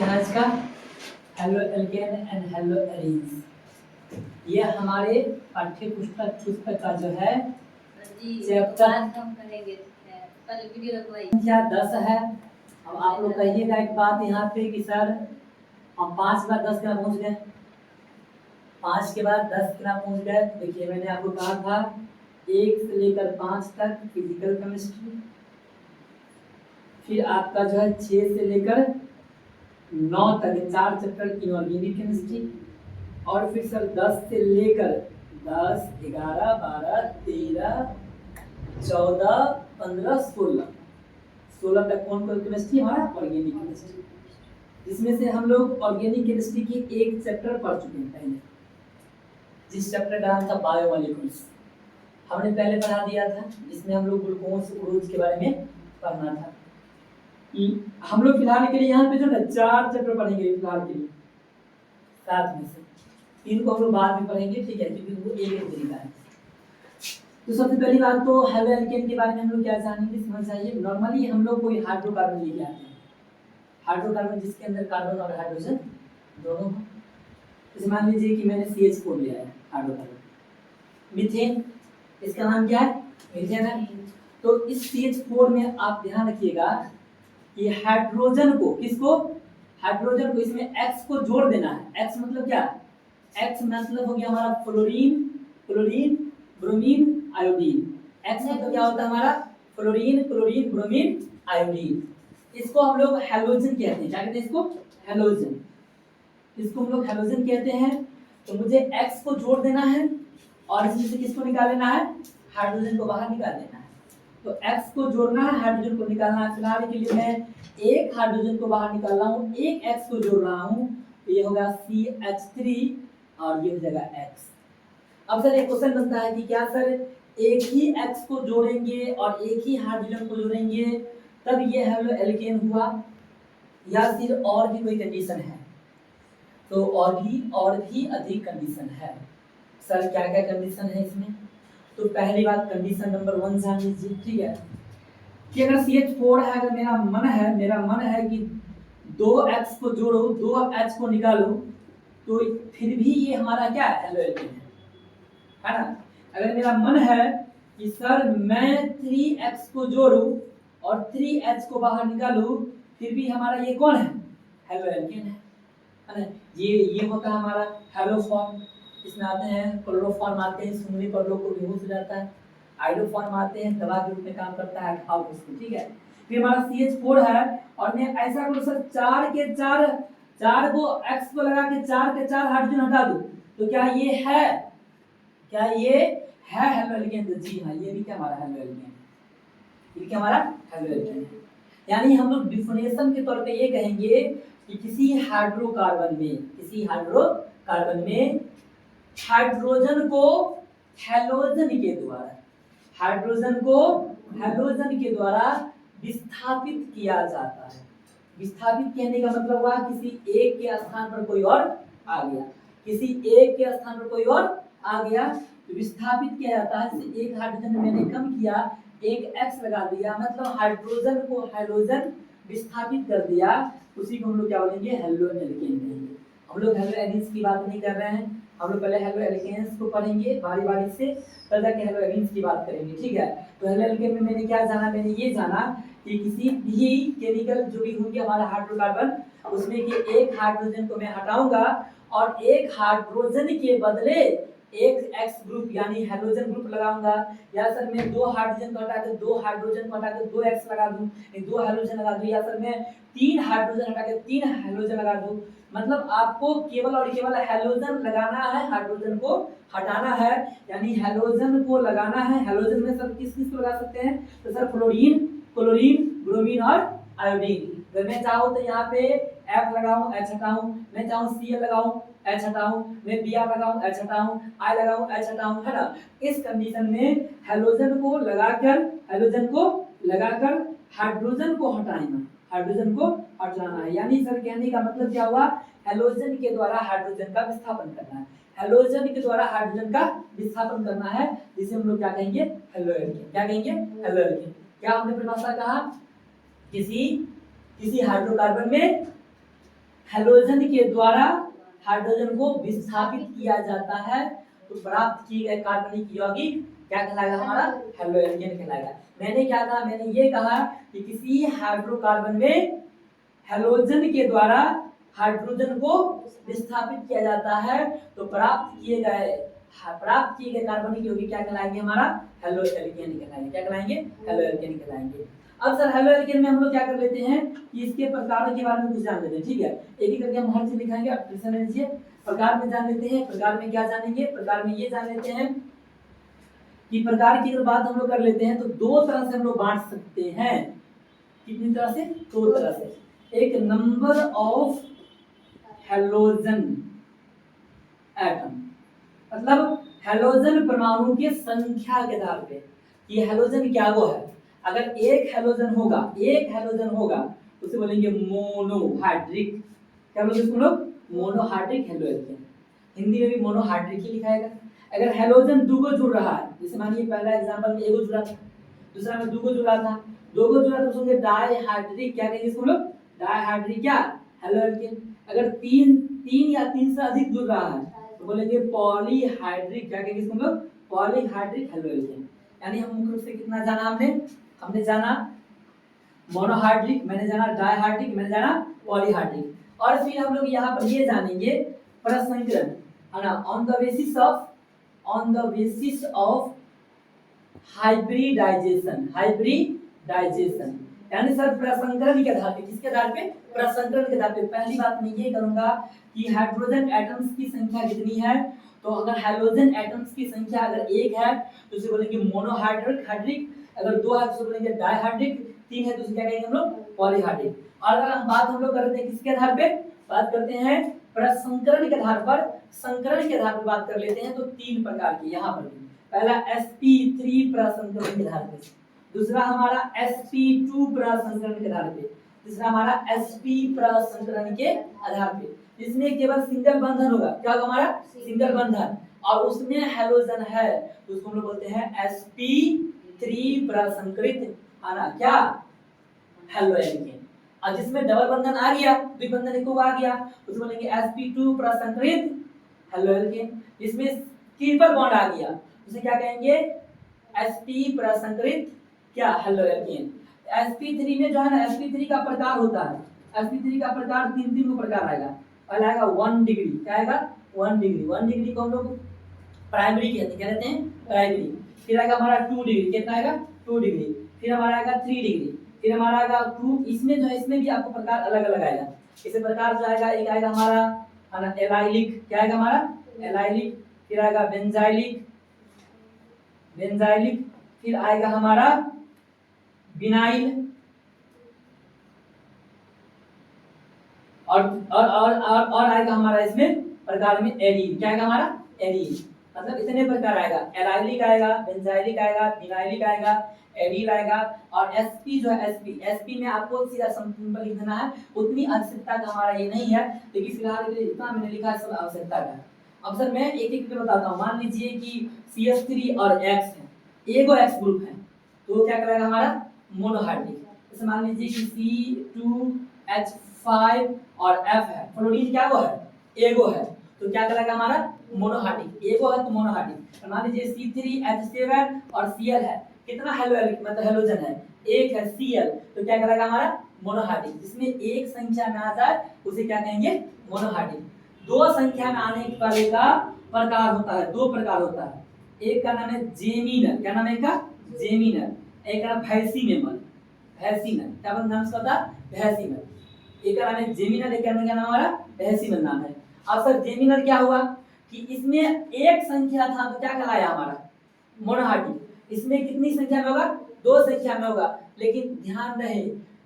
आज का halo alkane and hello Aries, ये हमारे पाठ्य पुस्तक का जो है चैप्टर संख्या 10 है। अब आप लोग कहिएगा एक बात यहाँ पे कि सर हम 5 के बाद 10 के पहुँच गए, 5 के बाद 10 के पहुँच गए। देखिए मैंने आपको कहा था 1 से लेकर 5 तक फिजिकल केमिस्ट्री, फिर आपका जो है 6 से लेकर 9 तक 4 चैप्टर इनऑर्गेनिक केमिस्ट्री, और फिर सर 10 से लेकर 10, 11, 12, 13, 14, 15, 16 तक कौन कौन केमिस्ट्री? हमारा ऑर्गेनिक केमिस्ट्री, जिसमें से हम लोग ऑर्गेनिक केमिस्ट्री की एक चैप्टर पढ़ चुके हैं पहले, जिस चैप्टर का नाम था बायोमॉलिक्यूल्स। हमने पहले पढ़ा दिया था, जिसमें हम लोग ग्लूकोज के बारे में पढ़ना था। हम लोग फिलहाल के लिए यहाँ पे जो है 4 चैप्टर पढ़ेंगे फिलहाल के लिए, 7 में से 3 को हम लोग बाद में पढ़ेंगे, ठीक है, क्योंकि वो एक तरीका है। तो सबसे पहली बात तो हेलो एल्केन के बारे में हम लोग क्या जानेंगे, समझ जाइए। नॉर्मली हम लोग कोई हाइड्रोकार्बन लेके आते हैं, हाइड्रोकार्बन जिसके अंदर कार्बन और हाइड्रोजन दोनों हो। जैसे मान लीजिए कि मैंने CH4 लिया है हाइड्रोकार्बन, मीथेन, इसका नाम क्या है? मीथेन है। तो इस CH4 में आप ध्यान रखिएगा कि हाइड्रोजन को, किसको? हाइड्रोजन को, इसमें X को जोड़ देना है। X मतलब क्या? X मतलब हो गया हमारा फ्लोरीन, ब्रोमीन, आयोडीन। X मतलब क्या होता है हमारा? Fluorine, bromine, iodine. इसको हम लोग हैलोजन कहते हैं। क्या कहते हैं इसको? हैलोजन। इसको हम लोग हैलोजन कहते हैं। तो मुझे X को जोड़ देना है और इसमें से किसको निकाल लेना है? हाइड्रोजन को बाहर निकाल देना है। तो X को जोड़ना है, हाइड्रोजन को निकालना है। फिलहाल के लिए मैं एक हाइड्रोजन को बाहर निकाल रहा हूँ, एक X को जोड़ रहा हूँ, तो ये होगा CH3 और ये हो जाएगा X। अब सर एक क्वेश्चन बनता है कि क्या सर एक ही X को जोड़ेंगे और एक ही हाइड्रोजन को जोड़ेंगे तब ये हेलो एल्केन हुआ, या फिर और भी कोई कंडीशन है? तो और भी अधिक कंडीशन है। सर क्या क्या कंडीशन है इसमें? तो पहली बात कंडीशन नंबर 1 जान लीजिए, ठीक है, कि अगर CH4 है, अगर मेरा मन है कि 2X को जोड़ो, 2H को निकालो, तो फिर भी ये हमारा क्या है? हेलो एल्केन है ना। अगर मेरा मन है कि सर मैं 3X को जोड़ूं और 3H को बाहर निकालूं, फिर भी हमारा ये कौन है? हेलो एल्केन है ना। ये होता है हमारा हेलो फॉर्म। इसमें आते हैं क्लोरोफॉर्म आते हैं, सुनने पर लोग को बेहोश हो जाता है। आइडोफॉर्म आते हैं, दवा के रूप में काम करता है, खाओ उसको, ठीक है। फिर हमारा CH4 है और मैं ऐसा करूं सर 4 के 4 को X को लगा के 4 के 4 हाइड्रोजन हटा दूं, तो क्या ये है? क्या ये है हेलो एल्केन? तो जी हाँ, ये भी क्या हमारा हेलो एल्केन, ये क्या हमारा हेलो एल्केन है। यानी हम लोग डिफिनेशन के तौर पे ये कहेंगे कि किसी हाइड्रोकार्बन में हाइड्रोजन को हैलोजन के द्वारा विस्थापित किया जाता है। विस्थापित कहने का मतलब हुआ किसी एक के स्थान पर कोई और आ गया, तो विस्थापित किया जाता है। जैसे एक हाइड्रोजन मैंने कम किया, एक X लगा दिया, मतलब हाइड्रोजन को हैलोजन विस्थापित कर दिया, उसी को हम लोग क्या बोलेंगे? हेलो एल्केन कहेंगे। हम लोग हेलो एल्केन्स की बात नहीं कर रहे हैं, हम लोग पहले हेलो एल्केन्स को पढ़ेंगे बारी बारी से, तब जाके हेलो एल्केन्स की बात करेंगे, ठीक है। तो हेलो एल्केन में मैंने क्या जाना? मैंने ये जाना कि किसी भी केमिकल जो भी होंगे हमारा हाइड्रोकार्बन, उसमें के एक हाइड्रोजन को मैं हटाऊंगा और एक हाइड्रोजन के बदले एक X ग्रुप यानी हैलोजन ग्रुप लगाऊंगा, या सर मैं 2 हाइड्रोजन को हटा के 2 हाइड्रोजन को हटा के 2X लगा दूं, 2 हैलोजन लगा दूं, या सर मैं 3 हाइड्रोजन हटा के 3 हैलोजन लगा दूं। मतलब आपको केवल और केवल हैलोजन लगाना है, हाइड्रोजन को हटाना है, यानी हैलोजन को लगाना है। हैलोजन में सर किस किस को लगा सकते हैं? तो सर फ्लोरीन, ब्रोमीन और आयोडीन। अगर मैं चाहूं तो यहाँ पे F लगाऊं, H हटाऊं, मैं चाहूं Cl लगाऊं, H हटाऊं, मैं Br लगाऊं, H हटाऊं, I लगाऊं, H हटाऊं, है ना। इस कंडीशन में हैलोजन को लगाकर हाइड्रोजन को हटाना है। यानी सर कहने का मतलब क्या हुआ? हैलोजन के द्वारा हाइड्रोजन का विस्थापन करना है, जिसे हम लोग क्या कहेंगे? Halo alkane. क्या कहेंगे? Halo alkane. क्या हमने परिभाषा कहा? किसी हाइड्रोकार्बन में हैलोजन के द्वारा हाइड्रोजन को विस्थापित किया जाता है तो प्राप्त किए गए कार्बनिक यौगिक क्या कहलाएगा हमारा हैलोजन कहलाएगा। मैंने क्या कहा, मैंने ये कहा कि किसी हाइड्रोकार्बन में हैलोजन के द्वारा हाइड्रोजन को विस्थापित किया जाता है तो प्राप्त किए गए कार्बनिक यौगिक क्या कहलाएंगे हमारा हेलो एल्केन कहलाएंगे। क्या कहलाएंगे? हेलो एल्केन कहलाएंगे। अब सर हेलो एल्केन में हम लोग क्या कर लेते हैं कि इसके प्रकारों के बारे में कुछ जान लेते हैं। ठीक है, एक एक करके हम हर चीज लिखाएंगे, आप टेंशन नहीं लीजिए। प्रकार में जान लेते हैं। प्रकार में क्या जानेंगे? प्रकार में ये जान लेते हैं कि प्रकार की अगर बात हम लोग कर लेते हैं तो दो तरह से हम लोग बांट सकते हैं। कितनी तरह से? दो तरह से। एक नंबर ऑफ हैलोजन एटम, मतलब हैलोजन परमाणु की संख्या के आधार पे ये हैलोजन क्या वो है। अगर एक हैलोजन होगा उसे बोलेंगे मोनोहाइड्रिक। क्या बोलेंगे उसको लोग? Monohydric halogen. हिंदी में भी मोनोहाइड्रिक ही लिखाएगा। अगर हैलोजन दूगो जुड़ रहा है, जैसे मानिए पहला एग्जांपल में एगो जुड़ा था, दूसरा में दूगो जुड़ा था, दोगो जुड़ा तो उसको डाइहाइड्रिक क्या कहेंगे इसको लोग? डाइहाइड्रिक क्या? हैलोजन। अगर तीन या तीन से अधिक जुड़ रहा है तो बोलेंगे पॉलीहाइड्रिक। क्या कहेंगे इसको लोग? Polyhydric halogen. यानी हम मुख्य रूप से कितना जाना हमने जाना मोनोहाइड्रिक, मैंने जाना डाइहाइड्रिक, मैंने जाना पॉलीहाइड्रिक। और फिर हम लोग यहाँ पर ये जानेंगे प्रसंकरण, है ना, on the basis of hybridization यानी सर प्रसंकरण के आधार पे। किसके आधार पे? प्रसंकरण के आधार पे। पहली बात मैं ये करूंगा कि हाइड्रोजन एटम्स की संख्या कितनी है, तो अगर हाइड्रोजन एटम्स की संख्या अगर एक है तो उसे बोलेंगे मोनोहाइड्रिक, अगर दो है तो उसे बोलेंगे डाइहाइड्रिक, तीन है तो उसे क्या कहेंगे हम लोग? पॉलीहाइड्रिक। और अगर हम लोग करते हैं किसके आधार पे? बात करते हैं प्रसंकरण के आधार पर, संकरण के आधार पर बात कर लेते हैं तो तीन प्रकार की यहाँ पर। पहला sp3 प्रसंकरण के आधार पे, दूसरा हमारा sp2 प्रसंकरण के आधार पे, तीसरा हमारा sp प्रसंकरण के आधार पे। इसमें केवल सिंगल बंधन होगा। क्या होगा हमारा? सिंगल बंधन, और उसमें हैलोजन है तो उसको हम लोग बोलते हैं sp3 प्रसंकरित, है ना, क्या? हैलोजन। और जिसमें डबल बंधन आ गया, द्विबंधन एक आ गया, उसको बोलेंगे sp2 प्रसंकरित हैलोजन। इसमें ट्रिपल बॉन्ड आ गया उसे क्या कहेंगे? sp प्रसंकरित क्या? हैलोजन। sp3 में जो है ना, sp3 का प्रकार होता है, sp3 का प्रकार तीन प्रकार आएगा। पहला आएगा 1 डिग्री। क्या आएगा? 1 डिग्री। 1 डिग्री को हम लोग प्राइमरी कहते हैं प्राइमरी। फिर आएगा हमारा 2 डिग्री। कितना आएगा? 2 डिग्री। फिर हमारा आएगा 3 डिग्री। फिर हमारा आएगा 2। इसमें जो है, इसमें भी आपको प्रकार अलग अलग आएगा। इसे प्रकार जो आएगा, एक आएगा हमारा एलाइलिक। क्या आएगा हमारा? एलाइलिक। फिर आएगा बेंजाइलिक। फिर आएगा हमारा विनाइल, और आएगा हमारा इसमें प्रकार में एरिल। क्या आएगा हमारा? एरिल। मतलब इतने प्रकार आएगा, एलाइलिक आएगा, बेंजाइलिक आएगा, विनाइलिक आएगा, एरिल आएगा। और sp जो है, sp में आपको सीधा सिंपल लिख देना है, उतनी आवश्यकता का हमारा ये नहीं है, लेकिन फिलहाल इतना मैंने लिखा है सब आवश्यकता का। अब सर मैं एक एक करके बताता हूँ। मान लीजिए कि CH3 और X है, एगो X ग्रुप है तो क्या करेगा हमारा? मोनोहाइड्रिक। जैसे मान लीजिए कि C2H5 और F है, फ्लोरीन क्या वो है? एगो है, तो क्या करेगा हमारा? मोनोहाइड्रिक। एगो है तो मोनोहाइड्रिक। मान लीजिए C3H7 और Cl है, कितना मतलब हैलोजन है? एक है Cl, तो क्या करेगा हमारा? मोनोहाइड्रिक। जिसमें एक संख्या में आ जाए उसे क्या कहेंगे? मोनोहाइड्रिक। दो संख्या में आने वाले का प्रकार होता है, दो प्रकार होता है। एक का नाम है जेमिनर। क्या नाम है इसका? जेमिनर। एक का वैसिनर। क्या नाम इसका था? वैसिनर। एक का नाम है जेमिनर, एक का नाम हमारा वैसिनर नाम है। अब सर जेमिनर क्या हुआ कि इसमें एक संख्या था तो क्या कहलाया हमारा? मोनोहाइड्रिक। इसमें कितनी संख्या में होगा? दो संख्या में होगा। लेकिन ध्यान रहे,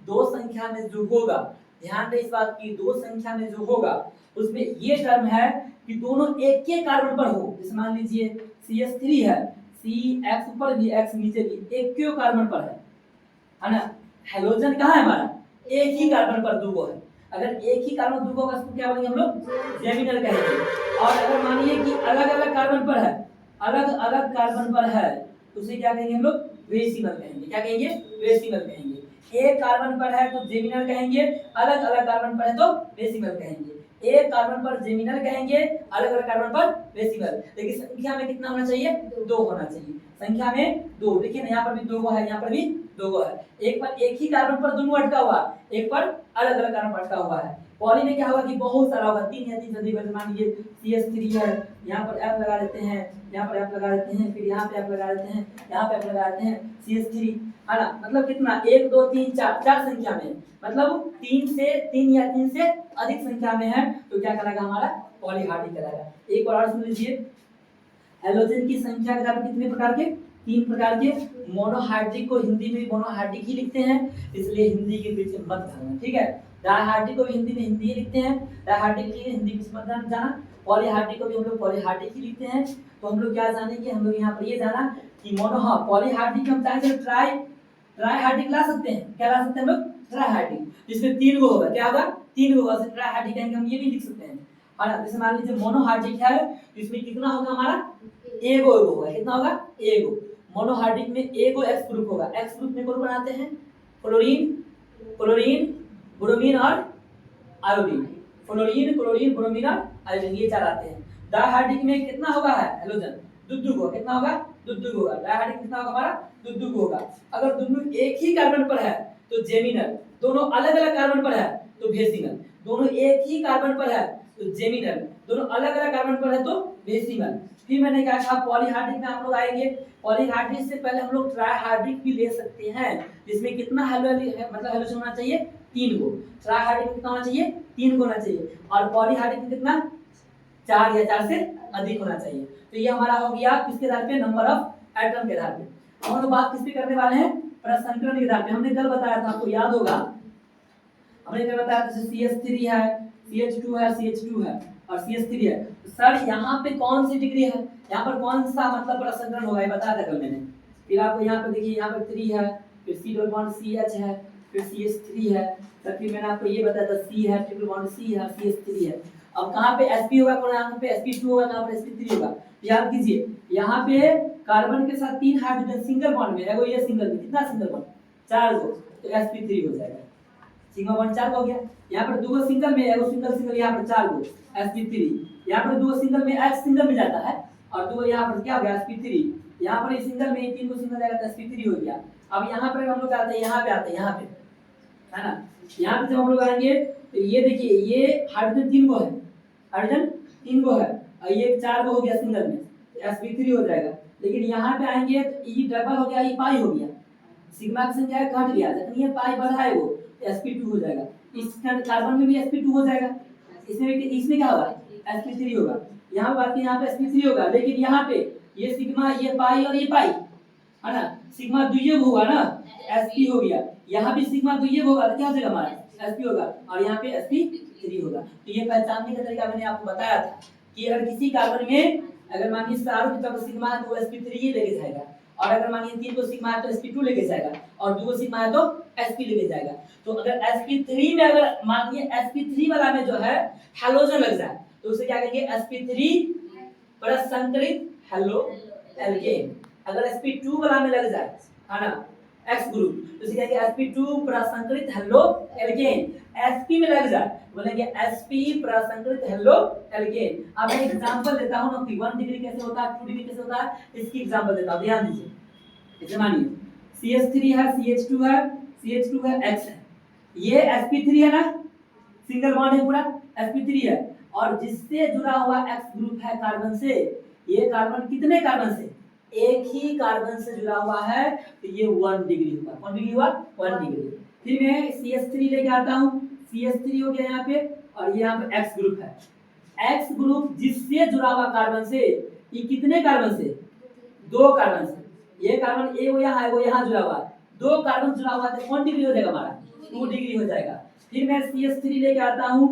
दो संख्या में जो होगा, ध्यान रहे इस बात की, दो संख्या में जो होगा उसमें ये टर्म है कि दोनों एक के कार्बन पर हो। जैसे मान लीजिए CH3 है, CX ऊपर भी X नीचे भी एक क्यों कार्बन पर है ना। हैलोजन कहाँ है हमारा? एक ही कार्बन पर दूगो है। अगर एक ही कार्बन दूगो का उसको क्या बोलेंगे हम लोग? जेमिनल कहेंगे। और अगर मानिए कि अलग अलग कार्बन पर है, अलग अलग कार्बन पर है तो उसे क्या कहेंगे हम लोग? वेसिनल कहेंगे। क्या कहेंगे? वेसिनल कहेंगे। एक कार्बन पर है तो जेमिनल कहेंगे, अलग अलग कार्बन पर है तो बेसिमल कहेंगे। एक कार्बन पर जेमिनल कहेंगे, अलग अलग कार्बन पर बेसिमल। लेकिन संख्या में कितना होना चाहिए? 2 होना चाहिए। संख्या में 2। देखिए ना, यहाँ पर भी 2 गो है, यहाँ पर भी 2 गो है। एक पर एक ही कार्बन पर दोनों अटका हुआ, एक पर अलग अलग कार्बन पर अटका हुआ है। पॉली में क्या होगा कि बहुत सारा होगा, 3 या 3 से अधिक। मान लीजिए CH3 है, यहाँ पर F लगा देते हैं, यहाँ पर F लगा देते हैं, फिर यहाँ पे F लगा देते हैं, यहाँ पे F लगा देते हैं, CH3 है ना। मतलब कितना? 1 2 3 4, 4 संख्या में, मतलब 3 या 3 से अधिक संख्या में है तो क्या कहलाएगा? हमारा पॉलीहाइड्रिक कहलाएगा। एक बार और सुन लीजिए, हैलोजन की संख्या के कितने प्रकार के? 3 प्रकार के। मोनोहाइड्रिक को हिंदी में मोनोहाइड्रिक ही लिखते हैं, इसलिए हिंदी के बीच में मत भरना, ठीक है। डायहाइड्रिक को भी हिंदी में हिंदी ही लिखते हैं, डायहाइड्रिक के हिंदी बीच में मत जाना। पॉलीहाइड्रिक को भी हम लोग पॉलीहाइड्रिक ही लिखते हैं। तो हम लोग क्या जानेंगे? हम लोग यहाँ पर ये जाना कि पॉलीहाइड्रिक हम चाहेंगे तो ट्राईहाइड्रिक ला सकते हैं। क्या ला सकते हैं हम लोग? ट्राईहाइड्रिक, जिसमें 3 गो होगा। क्या होगा? 3 गो होगा। ट्राईहाइड्रिक कहेंगे, हम ये भी लिख सकते हैं। और जैसे मान लीजिए मोनोहाइड्रिक है, इसमें कितना होगा? हमारा एगो होगा। कितना होगा? एगो। मोनोहाइड्रिक में एगो एक्स ग्रुप होगा। एक्स ग्रुप में कौन बनाते हैं? क्लोरीन, ब्रोमीन और आयोडीन। क्लोरीन, ब्रोमीन और आयोडीन, ये 4 आते हैं। डायहाइड्रिक में कितना होगा? है हैलोजन दुद्दुग होगा। कितना होगा? दुद्दुग होगा। डायहाइड्रिक कितना होगा? हमारा दुद्दुग होगा। अगर दोनों एक ही कार्बन पर है तो जेमिनल, दोनों अलग अलग कार्बन पर है तो बेसिमल। दोनों एक ही कार्बन पर है तो जेमिनल, दोनों अलग अलग कार्बन पर है तो बेसिमल। फिर मैंने कहा था पॉलीहाइड्रिक में हम लोग आएंगे। पॉलीहाइड्रिक से पहले हम लोग ट्राईहाइड्रिक भी ले सकते हैं, जिसमें कितना मतलब हैलोजन होना चाहिए? 3 गो। ट्राईहाइड्रिक में कितना होना चाहिए? 3 गो होना चाहिए। और पॉलीहाइड्रिक में कितना? 4 या 4 से अधिक होना चाहिए। तो ये हमारा हो गया किसके आधार पे? नंबर ऑफ एटम के आधार पे। हम लोग बात किस पे करने वाले हैं? प्रसंकरण के आधार पे। हमने कल बताया था, आपको याद होगा, हमने कल बताया था CH3 है, CH2 है, CH2 है और CH3 है। सर यहाँ पे कौन सी डिग्री है? यहाँ पर कौन सा मतलब प्रसंकरण होगा? ये बताया था कल मैंने। फिर आपको यहाँ पे देखिए, यहाँ पे 3 है, फिर C डबल बॉन्ड CH है, फिर CH3 है, फिर मैंने आपको ये बताया था C है, ट्रिपल बॉन्ड C है, CH3 है। अब कहाँ पे sp होगा? यहाँ पे sp2 होगा, कहाँ पर sp3 होगा? याद कीजिए, यहाँ पे कार्बन के साथ 3 हाइड्रोजन सिंगल बॉन्ड में है, ये सिंगल में कितना सिंगल बॉन्ड? 4 गो, तो sp3 हो जाएगा। सिग्मा बॉन्ड 4 हो गया। यहाँ पर 2 गो सिंगल में है, वो सिंगल यहाँ पर 4 गो sp3। यहाँ पर 2 गो सिंगल में h सिंगल में जाता है और 2 यहाँ पर क्या हो गया? sp3। यहाँ पर ये सिंगल में 3 गो सिंगल जाएगा तो sp3 हो गया। अब यहाँ पर हम लोग आते हैं, यहाँ पे आते हैं, यहाँ पे है ना। यहाँ पे जब हम लोग आएंगे तो ये देखिए, ये हाइड्रोजन 3 गो है, हाइड्रोजन 3 गो है और ये 4 गो हो गया सिंगल में, sp3 हो जाएगा। लेकिन यहाँ पे आएंगे तो ये डबल हो गया, ये पाई हो गया, सिग्मा की संख्या घट गया, लेकिन ये पाई बढ़ा है वो sp2 हो जाएगा। इस कार्बन में भी sp2 हो जाएगा, इसमें क्या होगा? sp3 होगा। यहाँ बात यहाँ पे sp3 होगा, लेकिन यहाँ पे ये सिग्मा, ये पाई और ये पाई है ना, सिग्मा द्वियोग होगा ना, sp हो गया। यहाँ भी सिग्मा द्वियोग होगा तो क्या हो जाएगा? हमारा sp होगा और यहाँ पे sp3 होगा। तो ये पहचानने का तरीका मैंने आपको बताया था कि अगर किसी कार्बन में अगर मानिए चारों की तरफ सिग्मा है तो sp3 ही लेके जाएगा, और अगर मानिए 3 को सिग्मा है तो sp2 लेके जाएगा, और 2 को सिग्मा है तो sp लेके जाएगा। तो अगर sp3 में, अगर मानिए sp3 वाला में जो है हैलोजन लग जाए तो उसे क्या कहेंगे? sp3 प्रसंकरित hello alkene. अगर sp2 वाला में लग जाए है ना, x ग्रुप, तो इसे कहेंगे sp2 प्रसंकरित हैलो एल्केन। sp में लग जाए बोलेंगे sp प्रसंकरित हैलो एल्केन। अब मैं एग्जांपल देता हूं ना कि 1 डिग्री कैसे होता है, 2 डिग्री कैसे होता है, इसकी एग्जांपल देता हूं, ध्यान दीजिए। जैसे मानिए CH3 है, CH2 है, CH2 है, X है, ये sp3 है ना, सिंगल बॉन्ड है पूरा, sp3 है, और जिससे जुड़ा हुआ X ग्रुप है कार्बन से, ये कार्बन कितने कार्बन से? एक ही कार्बन से जुड़ा हुआ है तो ये 1 डिग्री होगा। कौन डिग्री हुआ? 1 डिग्री। फिर मैं CH3 लेके आता हूँ, CH3 हो गया यहाँ पे, और ये यहाँ पे X ग्रुप है। X ग्रुप जिससे जुड़ा हुआ कार्बन से, ये कितने कार्बन से? 2 कार्बन से। ये कार्बन ए वो यहाँ है, वो यहाँ जुड़ा हुआ है, 2 कार्बन जुड़ा हुआ है, कौन डिग्री हो जाएगा? हमारा 2 डिग्री हो जाएगा। फिर मैं CH3 लेके आता हूँ,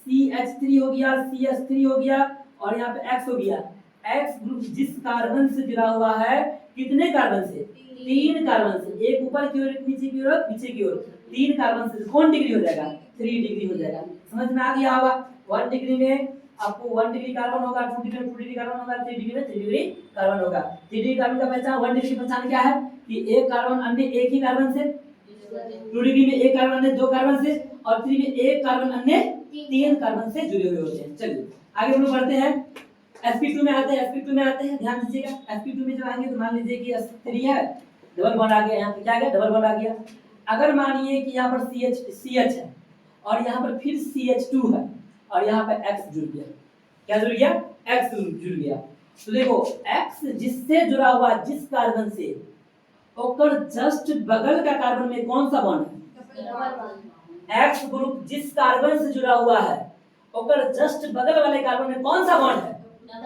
CH3 हो गया, CH3 हो गया, और यहाँ पे X हो गया। X ग्रुप जिस कार्बन से जुड़ा हुआ है, कितने कार्बन से? 3 कार्बन से, एक ऊपर की ओर, एक नीचे की ओर, पीछे की ओर, 3 कार्बन से कौन डिग्री हो जाएगा? 3 डिग्री हो जाएगा। समझ में आ गया होगा? 1 डिग्री में आपको 1 डिग्री कार्बन होगा, 2 डिग्री में 2 डिग्री कार्बन होगा, 3 डिग्री में 3 डिग्री कार्बन होगा। 3 डिग्री कार्बन का पहचान, 1 डिग्री की पहचान क्या है कि एक कार्बन अन्य एक ही कार्बन से 2 डिग्री में एक कार्बन अन्य 2 कार्बन से और 3 में एक कार्बन अन्य 3 कार्बन से जुड़े हुए होते हैं। चलिए आगे हम लोग बढ़ते हैं, sp2 में आते हैं। sp2 में आते हैं, ध्यान दीजिएगा sp2 में जब आएंगे तो मान लीजिए कि s3 है, डबल बॉन्ड आ गया, यहाँ पे क्या आ गया, डबल बॉन्ड आ गया। अगर मानिए कि यहाँ पर CH है और यहाँ पर फिर CH2 है और यहाँ पर X जुड़ गया, क्या जुड़ गया, X जुड़ गया, तो देखो X जिससे जुड़ा हुआ जिस कार्बन से ओकर जस्ट बगल का कार्बन में कौन सा बॉन्ड है, X ग्रुप जिस कार्बन से जुड़ा हुआ है ओकर जस्ट बगल वाले कार्बन में कौन सा बॉन्ड है,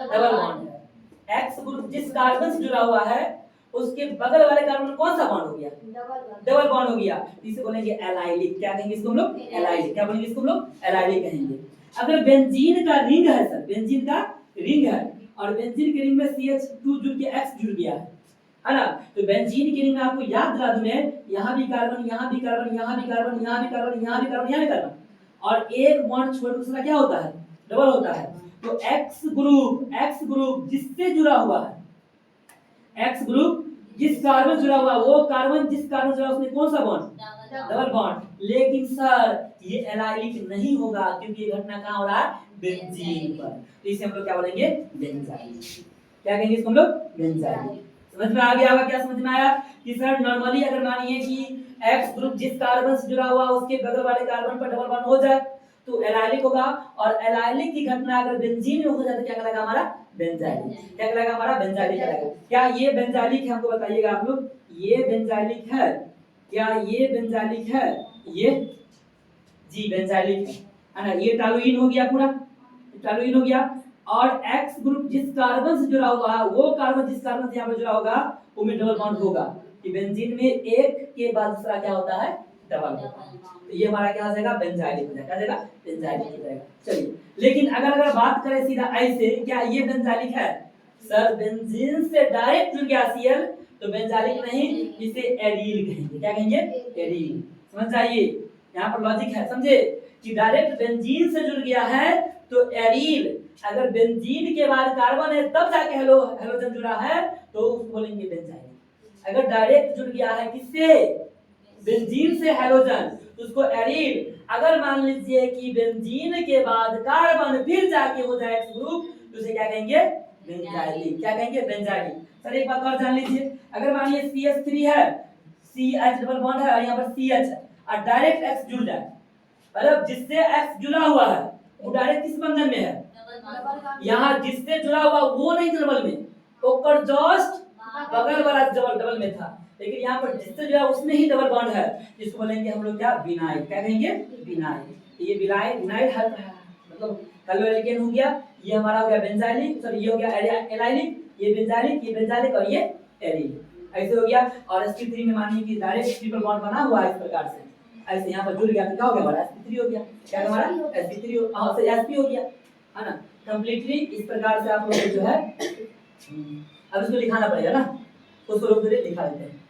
डबल बॉन्ड है। X ग्रुप जिस कार्बन से जुड़ा हुआ है उसके बगल वाले कार्बन में कौन सा बॉन्ड हो गया, डबल बॉन्ड हो गया, इसे बोलेंगे एलाइलिक। क्या कहेंगे इसको हम लोग, एलाइलिक। क्या बोलेंगे इसको हम लोग, एलाइलिक कहेंगे। अगर बेंजीन का रिंग है सर, बेंजीन का रिंग है और बेंजीन के रिंग में CH2 जुड़ के X जुड़ गया है ना, तो बेंजीन के रिंग में आपको याद दिला दूं मैं, यहाँ भी कार्बन, यहाँ भी कार्बन, यहाँ भी कार्बन, यहाँ भी कार्बन, यहाँ भी कार्बन, यहाँ भी कार्बन, और एक बॉन्ड छोड़ दूसरा क्या होता है, डबल होता है। तो X ग्रुप जिससे जुड़ा हुआ है, X ग्रुप जिस कार्बन जुड़ा हुआ वो कार्बन जिस कार्बन जुड़ा उसमें कौन सा बॉन्ड, डबल बॉन्ड। लेकिन सर ये एलाइलिक नहीं होगा क्योंकि ये घटना कहाँ हो रहा है, बेंजीन पर, तो इसे हम लोग क्या बोलेंगे, बेंजाइल। क्या कहेंगे इसको हम लोग, बेंजाइल। समझ में आ गया होगा, क्या समझ में आया कि सर नॉर्मली अगर मानिए कि X ग्रुप जिस कार्बन से जुड़ा हुआ उसके बगल वाले कार्बन पर डबल बॉन्ड हो जाए तो एलाइलिक होगा, और एलाइलिक की घटना अगर बेंजीन में हो जाए तो क्या कहलाएगा हमारा, बेंजाइलिक। क्या कहलाएगा हमारा, बेंजाइलिक कहलाएगा। क्या ये बेंजाइलिक है, हमको बताइएगा आप लोग, ये बेंजाइलिक है क्या, ये बेंजाइलिक है, ये जी बेंजाइलिक है ना। ये टॉलुइन हो गया, पूरा टॉलुइन हो गया, और X ग्रुप जिस कार्बन से जुड़ा हुआ है वो कार्बन जिस कार्बन से यहाँ पर जुड़ा होगा उसमें डबल बॉन्ड होगा, कि बेंजीन में एक के बाद दूसरा क्या होता है, डबल होता है, तो ये हमारा क्या हो जाएगा, बेंजाइलिक हो जाएगा। क्या जाएगा, बेंजाइलिक हो जाएगा। चलिए लेकिन अगर बात करें सीधा ऐसे, क्या ये बेंजाइलिक है सर, बेंजीन से डायरेक्ट जुड़ गया Cl तो बेंजाइलिक नहीं, इसे एरिल कहेंगे। क्या कहेंगे, एरिल। समझ जाइए, यहाँ पर लॉजिक है, समझे कि डायरेक्ट बेंजीन से जुड़ गया है तो एरिल, अगर बेंजीन के बाद कार्बन है तब जाके हेलोजन जुड़ा है तो उसको बोलेंगे बेंजाइल। अगर डायरेक्ट जुड़ गया है किससे, बेंजीन से हेलोजन तो उसको एरिल। अगर मान लीजिए कि बेंजीन के बाद कार्बन फिर जाके हो जाए X ग्रुप तो उसे क्या कहेंगे, बेंजाइलिक। क्या कहेंगे, बेंजाइलिक। सर एक बात और जान लीजिए, अगर मानिए CH3 है, CH डबल बॉन्ड है और यहाँ पर CH है और डायरेक्ट X जुड़ जाए, मतलब जिससे X जुड़ा हुआ है वो डायरेक्ट किस बंधन में है, यहाँ जिससे जुड़ा हुआ वो नहीं डबल में, ओकर जस्ट बगल वाला डबल में था, लेकिन यहाँ पर जिससे जुड़ा उसमें ही डबल बॉन्ड है, जिसको बोलेंगे हम लोग क्या, विनाइल। क्या कहेंगे, विनाइल। ये विनाइल मतलब हेलोएल्केन हो गया, ये हमारा हो गया बेंजाइलिक, सॉरी ये हो गया एलाइलिक, ये बेंजाइलिक और ये एरिल, ऐसे हो गया। और sp3 में मानिए कि डायरेक्ट ट्रिपल बॉन्ड बना हुआ है इस प्रकार से, ऐसे यहाँ पर जुड़ गया तो क्या हो गया हमारा, sp3 हो गया। क्या हमारा, sp3 sp हो गया, है ना। कंप्लीटली इस प्रकार से आप लोग जो है अब इसको लिखाना पड़ेगा ना, उसको रोक दे लिखा देते हैं।